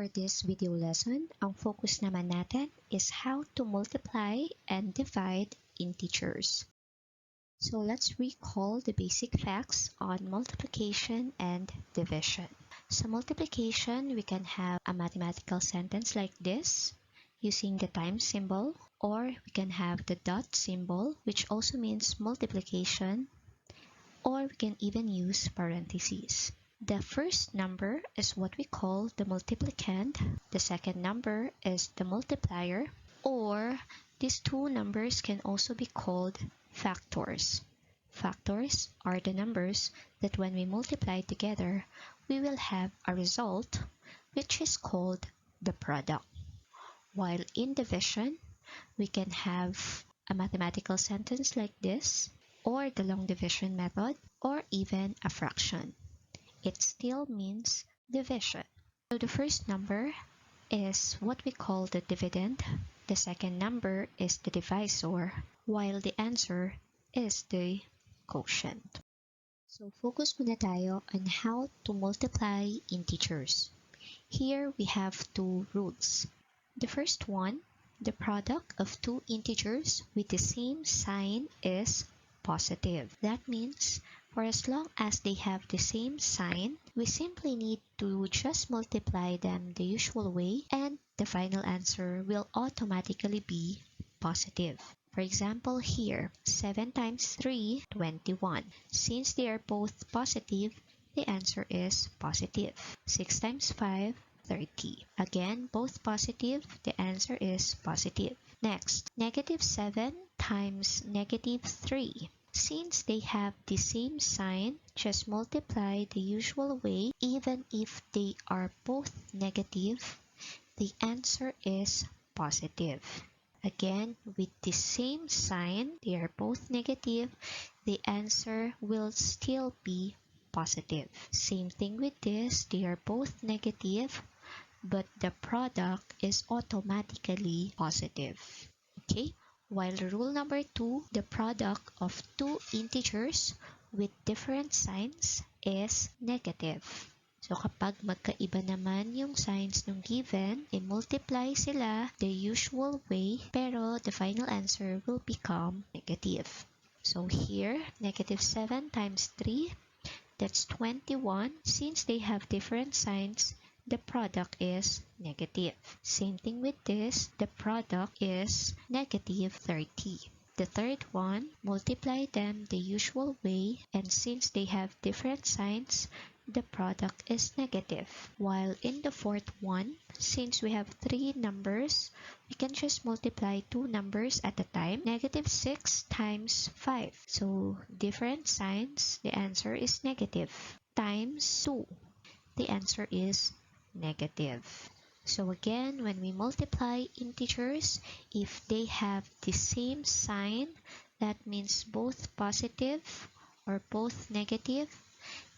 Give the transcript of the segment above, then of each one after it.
For this video lesson, ang focus naman natin is how to multiply and divide integers. So let's recall the basic facts on multiplication and division. So multiplication, we can have a mathematical sentence like this using the times symbol, or we can have the dot symbol, which also means multiplication, or we can even use parentheses. The first number is what we call the multiplicand. The second number is the multiplier, or these two numbers can also be called factors. Factors are the numbers that when we multiply together, we will have a result which is called the product. While in division, we can have a mathematical sentence like this, or the long division method, or even a fraction. It still means division. So the first number is what we call the dividend. The second number is the divisor, while the answer is the quotient. So focus muna tayo on how to multiply integers. Here we have two rules. The first one, the product of two integers with the same sign is positive. That means for as long as they have the same sign, we simply need to just multiply them the usual way and the final answer will automatically be positive. For example here, 7 times 3, 21. Since they are both positive, the answer is positive. 6 times 5, 30. Again, both positive, the answer is positive. Next, negative 7 times negative 3. Since they have the same sign, just multiply the usual way. Even if they are both negative, the answer is positive. Again, with the same sign, they are both negative, the answer will still be positive. Same thing with this, they are both negative, but the product is automatically positive. Okay? While rule number 2, the product of two integers with different signs is negative. So kapag magkaiba naman yung signs ng given, i-multiply sila the usual way, pero the final answer will become negative. So here, negative 7 times 3, that's 21. Since they have different signs, the product is negative. Same thing with this, the product is negative 30. The third one, multiply them the usual way, and since they have different signs, the product is negative. While in the fourth one, since we have three numbers, we can just multiply two numbers at a time. Negative 6 times 5. So different signs, the answer is negative. Times 2, the answer is negative. So again, when we multiply integers, if they have the same sign, that means both positive or both negative,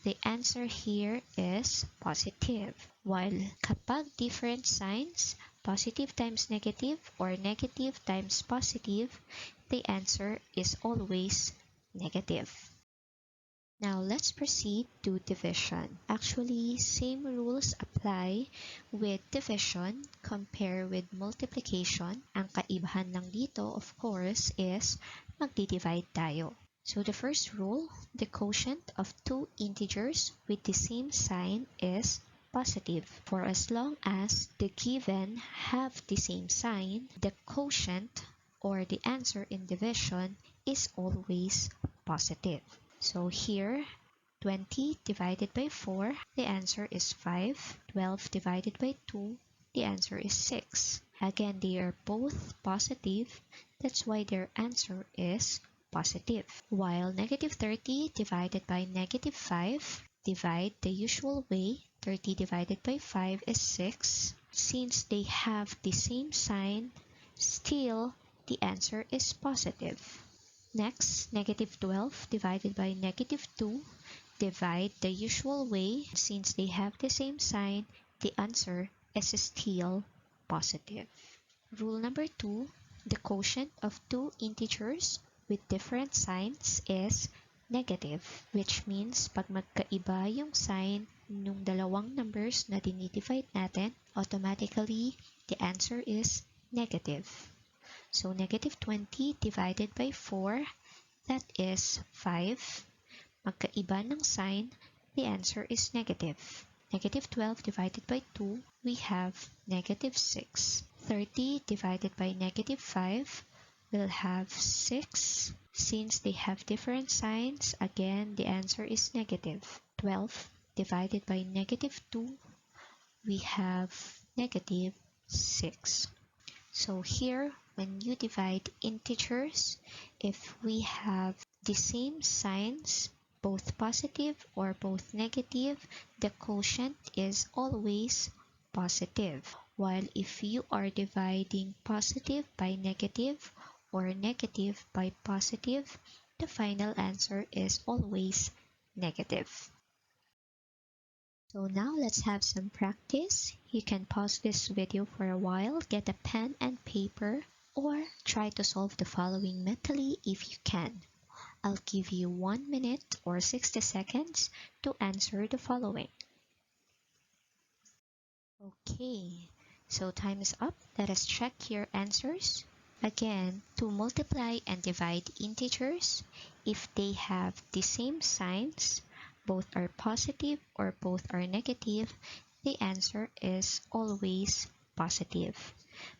the answer here is positive. While kapag different signs, positive times negative or negative times positive, the answer is always negative. Now, let's proceed to division. Actually, same rules apply with division compare with multiplication. Ang kaibahan lang dito, of course, is magdi-divide tayo. So the first rule, the quotient of two integers with the same sign is positive. For as long as the given have the same sign, the quotient or the answer in division is always positive. So here, 20 divided by 4, the answer is 5. 12 divided by 2, the answer is 6. Again, they are both positive. That's why their answer is positive. While negative 30 divided by negative 5, divide the usual way. 30 divided by 5 is 6. Since they have the same sign, still the answer is positive. Next, negative 12 divided by negative 2, divide the usual way. Since they have the same sign, the answer is still positive. Rule number 2, the quotient of two integers with different signs is negative, which means pag magkaiba yung sign, nung dalawang numbers na dinidivide natin, automatically, the answer is negative. So, negative 20 divided by 4, that is 5. Magkaiba ng sign, the answer is negative. Negative 12 divided by 2, we have negative 6. 30 divided by negative 5, we'll have 6. Since they have different signs, again, the answer is negative. 12 divided by negative 2, we have negative 6. So here, when you divide integers, if we have the same signs, both positive or both negative, the quotient is always positive. While if you are dividing positive by negative or negative by positive, the final answer is always negative. So now let's have some practice. You can pause this video for a while, get a pen and paper, or try to solve the following mentally if you can. I'll give you 1 minute or 60 seconds to answer the following. Okay, so time is up. Let us check your answers. Again, to multiply and divide integers, if they have the same signs, both are positive or both are negative, the answer is always positive.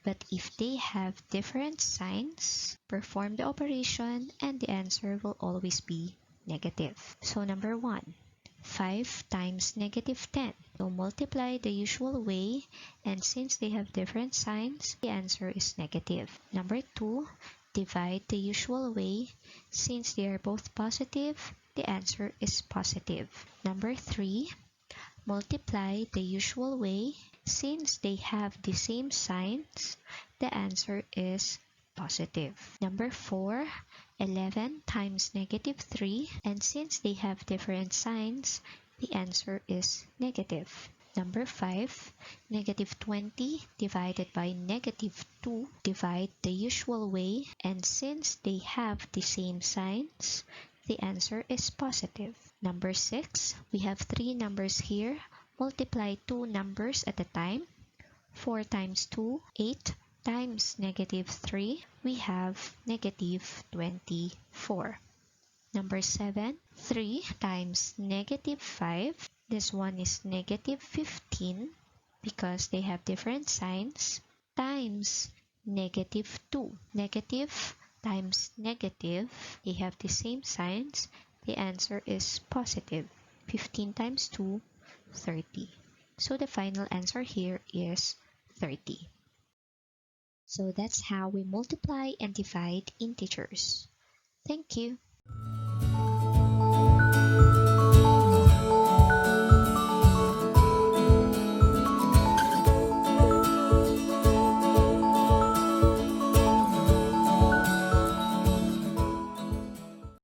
But if they have different signs, perform the operation and the answer will always be negative. So number 1, 5 times negative 10. So multiply the usual way, and since they have different signs, the answer is negative. Number 2, divide the usual way. Since they are both positive, the answer is positive. Number 3, multiply the usual way. Since they have the same signs, the answer is positive. Number 4, 11 times negative 3, and since they have different signs, the answer is negative. Number 5, negative 20 divided by negative 2, divide the usual way, and since they have the same signs, the answer is positive. Number 6, we have 3 numbers here. Multiply 2 numbers at a time. 4 times 2, 8 times negative 3, we have negative 24. Number 7, 3 times negative 5. This one is negative 15 because they have different signs, times negative 2. Negative times negative, they have the same signs. The answer is positive. 15 times 2, 30. So the final answer here is 30. So that's how we multiply and divide integers. Thank you.